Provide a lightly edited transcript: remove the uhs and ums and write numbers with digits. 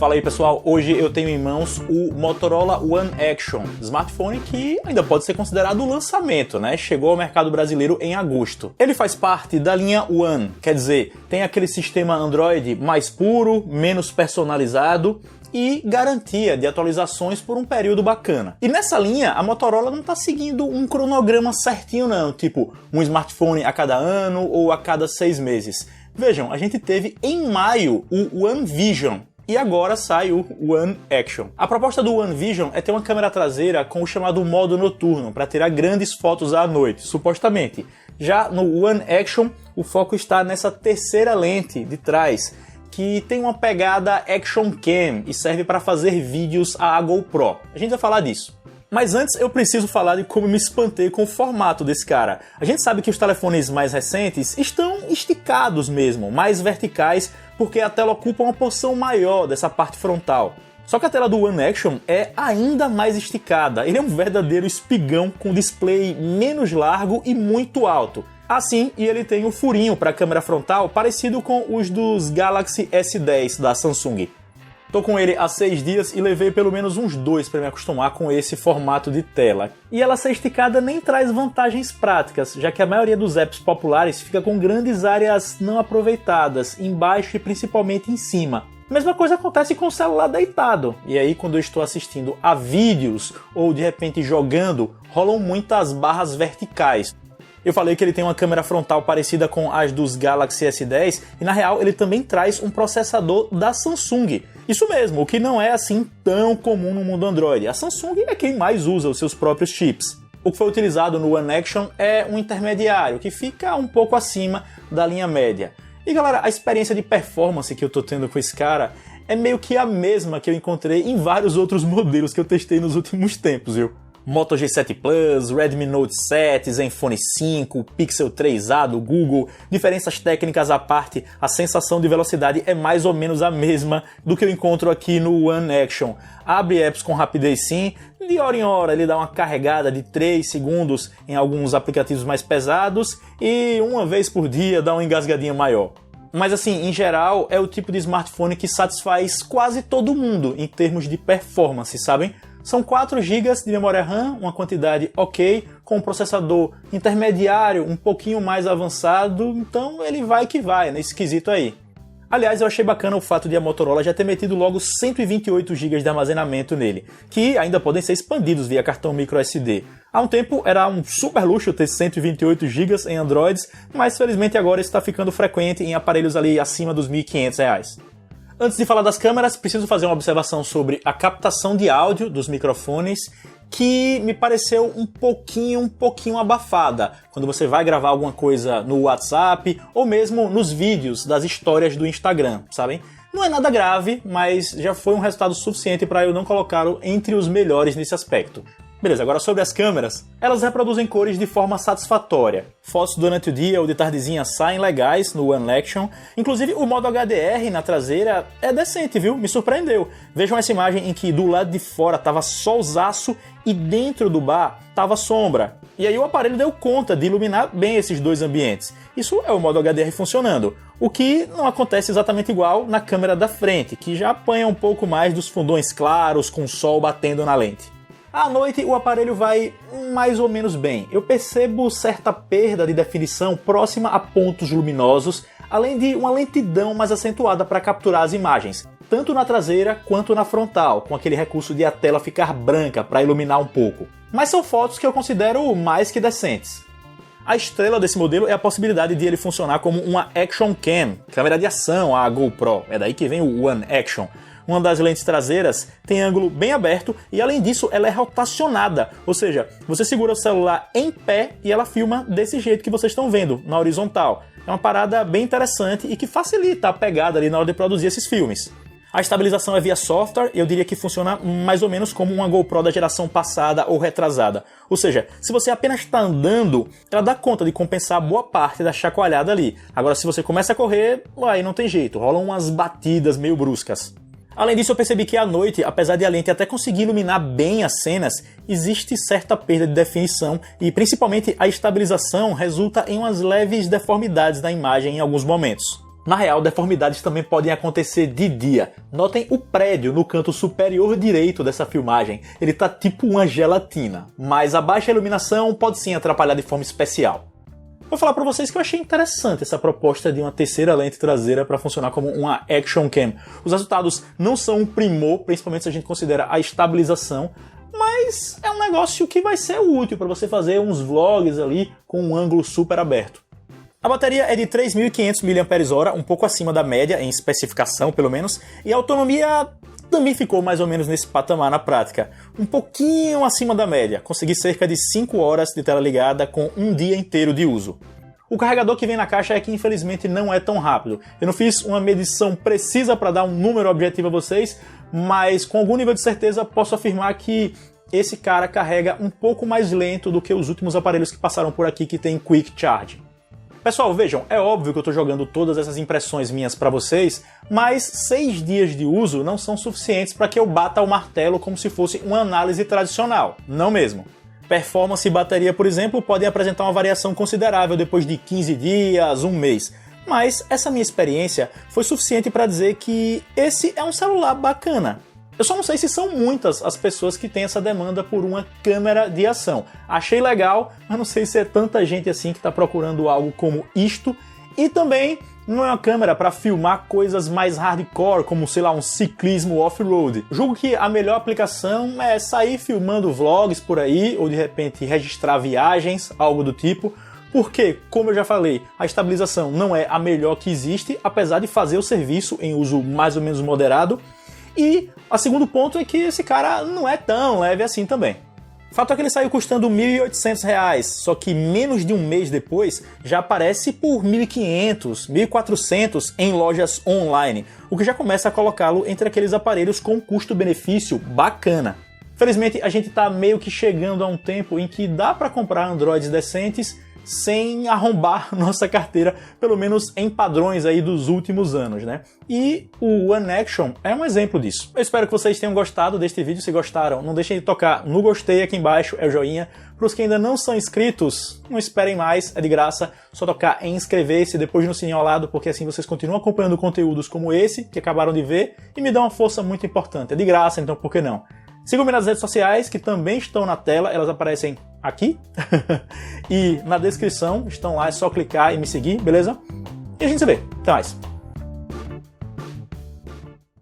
Fala aí pessoal, hoje eu tenho em mãos o Motorola One Action, smartphone que ainda pode ser considerado o lançamento, né? Chegou ao mercado brasileiro em agosto. Ele faz parte da linha One, quer dizer, tem aquele sistema Android mais puro, menos personalizado e garantia de atualizações por um período bacana. E nessa linha, a Motorola não está seguindo um cronograma certinho não, tipo um smartphone a cada ano ou a cada 6 meses. Vejam, a gente teve em maio o One Vision, e agora sai o One Action. A proposta do One Vision é ter uma câmera traseira com o chamado modo noturno, para tirar grandes fotos à noite, supostamente. Já no One Action, o foco está nessa terceira lente de trás, que tem uma pegada Action Cam e serve para fazer vídeos à GoPro. A gente vai falar disso. Mas antes eu preciso falar de como me espantei com o formato desse cara. A gente sabe que os telefones mais recentes estão esticados mesmo, mais verticais, porque a tela ocupa uma porção maior dessa parte frontal. Só que a tela do One Action é ainda mais esticada. Ele é um verdadeiro espigão com display menos largo e muito alto. Assim, e ele tem um furinho para a câmera frontal parecido com os dos Galaxy S10 da Samsung. Tô com ele há 6 dias e levei pelo menos uns 2 para me acostumar com esse formato de tela. E ela ser esticada nem traz vantagens práticas, já que a maioria dos apps populares fica com grandes áreas não aproveitadas, embaixo e principalmente em cima. A mesma coisa acontece com o celular deitado. E aí quando eu estou assistindo a vídeos ou de repente jogando, rolam muitas barras verticais. Eu falei que ele tem uma câmera frontal parecida com as dos Galaxy S10 e na real ele também traz um processador da Samsung. Isso mesmo, o que não é assim tão comum no mundo Android. A Samsung é quem mais usa os seus próprios chips. O que foi utilizado no One Action é um intermediário, que fica um pouco acima da linha média. E galera, a experiência de performance que eu tô tendo com esse cara é meio que a mesma que eu encontrei em vários outros modelos que eu testei nos últimos tempos, viu? Moto G7 Plus, Redmi Note 7, Zenfone 5, Pixel 3a do Google, diferenças técnicas à parte, a sensação de velocidade é mais ou menos a mesma do que eu encontro aqui no One Action. Abre apps com rapidez sim, de hora em hora ele dá uma carregada de 3 segundos em alguns aplicativos mais pesados e uma vez por dia dá uma engasgadinha maior. Mas assim, em geral, é o tipo de smartphone que satisfaz quase todo mundo em termos de performance, sabem? São 4 GB de memória RAM, uma quantidade ok, com um processador intermediário um pouquinho mais avançado, então ele vai que vai, nesse quesito aí. Aliás, eu achei bacana o fato de a Motorola já ter metido logo 128 GB de armazenamento nele, que ainda podem ser expandidos via cartão microSD. Há um tempo era um super luxo ter 128 GB em Androids, mas felizmente agora está ficando frequente em aparelhos ali acima dos R$ 1.500. Antes de falar das câmeras, preciso fazer uma observação sobre a captação de áudio dos microfones, que me pareceu um pouquinho abafada quando você vai gravar alguma coisa no WhatsApp ou mesmo nos vídeos das histórias do Instagram, sabem? Não é nada grave, mas já foi um resultado suficiente para eu não colocá-lo entre os melhores nesse aspecto. Beleza, agora sobre as câmeras, elas reproduzem cores de forma satisfatória. Fotos durante o dia ou de tardezinha saem legais no One Action. Inclusive o modo HDR na traseira é decente, viu? Me surpreendeu. Vejam essa imagem em que do lado de fora tava solzaço e dentro do bar tava sombra. E aí o aparelho deu conta de iluminar bem esses dois ambientes. Isso é o modo HDR funcionando. O que não acontece exatamente igual na câmera da frente, que já apanha um pouco mais dos fundões claros com o sol batendo na lente. À noite o aparelho vai mais ou menos bem. Eu percebo certa perda de definição próxima a pontos luminosos, além de uma lentidão mais acentuada para capturar as imagens, tanto na traseira quanto na frontal, com aquele recurso de a tela ficar branca para iluminar um pouco. Mas são fotos que eu considero mais que decentes. A estrela desse modelo é a possibilidade de ele funcionar como uma Action Cam, câmera de ação, a GoPro, é daí que vem o One Action. Uma das lentes traseiras tem ângulo bem aberto e além disso ela é rotacionada, ou seja, você segura o celular em pé e ela filma desse jeito que vocês estão vendo, na horizontal. É uma parada bem interessante e que facilita a pegada ali na hora de produzir esses filmes. A estabilização é via software e eu diria que funciona mais ou menos como uma GoPro da geração passada ou retrasada. Ou seja, se você apenas está andando, ela dá conta de compensar boa parte da chacoalhada ali. Agora se você começa a correr, aí não tem jeito, rolam umas batidas meio bruscas. Além disso, eu percebi que à noite, apesar de a lente até conseguir iluminar bem as cenas, existe certa perda de definição e principalmente a estabilização resulta em umas leves deformidades na imagem em alguns momentos. Na real, deformidades também podem acontecer de dia. Notem o prédio no canto superior direito dessa filmagem. Ele tá tipo uma gelatina. Mas a baixa iluminação pode sim atrapalhar de forma especial. Vou falar pra vocês que eu achei interessante essa proposta de uma terceira lente traseira para funcionar como uma Action Cam. Os resultados não são um primor, principalmente se a gente considera a estabilização, mas é um negócio que vai ser útil para você fazer uns vlogs ali com um ângulo super aberto. A bateria é de 3.500 mAh, um pouco acima da média, em especificação pelo menos, e a autonomia também ficou mais ou menos nesse patamar na prática, um pouquinho acima da média, consegui cerca de 5 horas de tela ligada com um dia inteiro de uso. O carregador que vem na caixa é que infelizmente não é tão rápido. Eu não fiz uma medição precisa para dar um número objetivo a vocês, mas com algum nível de certeza posso afirmar que esse cara carrega um pouco mais lento do que os últimos aparelhos que passaram por aqui que tem Quick Charge. Pessoal, vejam, é óbvio que eu estou jogando todas essas impressões minhas para vocês, mas 6 dias de uso não são suficientes para que eu bata o martelo como se fosse uma análise tradicional, não mesmo. Performance e bateria, por exemplo, podem apresentar uma variação considerável depois de 15 dias, um mês, mas essa minha experiência foi suficiente para dizer que esse é um celular bacana. Eu só não sei se são muitas as pessoas que têm essa demanda por uma câmera de ação. Achei legal, mas não sei se é tanta gente assim que está procurando algo como isto. E também não é uma câmera para filmar coisas mais hardcore, como, sei lá, um ciclismo off-road. Julgo que a melhor aplicação é sair filmando vlogs por aí, ou de repente registrar viagens, algo do tipo. Porque, como eu já falei, a estabilização não é a melhor que existe, apesar de fazer o serviço em uso mais ou menos moderado. E o segundo ponto é que esse cara não é tão leve assim também. O fato é que ele saiu custando R$ 1.800, só que menos de um mês depois já aparece por R$ 1.500, R$ 1.400 em lojas online, o que já começa a colocá-lo entre aqueles aparelhos com custo-benefício bacana. Felizmente a gente está meio que chegando a um tempo em que dá para comprar Androids decentes sem arrombar nossa carteira, pelo menos em padrões aí dos últimos anos, né? E o One Action é um exemplo disso. Eu espero que vocês tenham gostado deste vídeo. Se gostaram, não deixem de tocar no gostei aqui embaixo, é o joinha. Para os que ainda não são inscritos, não esperem mais, é de graça, só tocar em inscrever-se, depois no sininho ao lado, porque assim vocês continuam acompanhando conteúdos como esse, que acabaram de ver, e me dão uma força muito importante. É de graça, então por que não? Sigam-me nas redes sociais, que também estão na tela, elas aparecem aqui e na descrição, estão lá, é só clicar e me seguir, beleza? E a gente se vê. Até mais.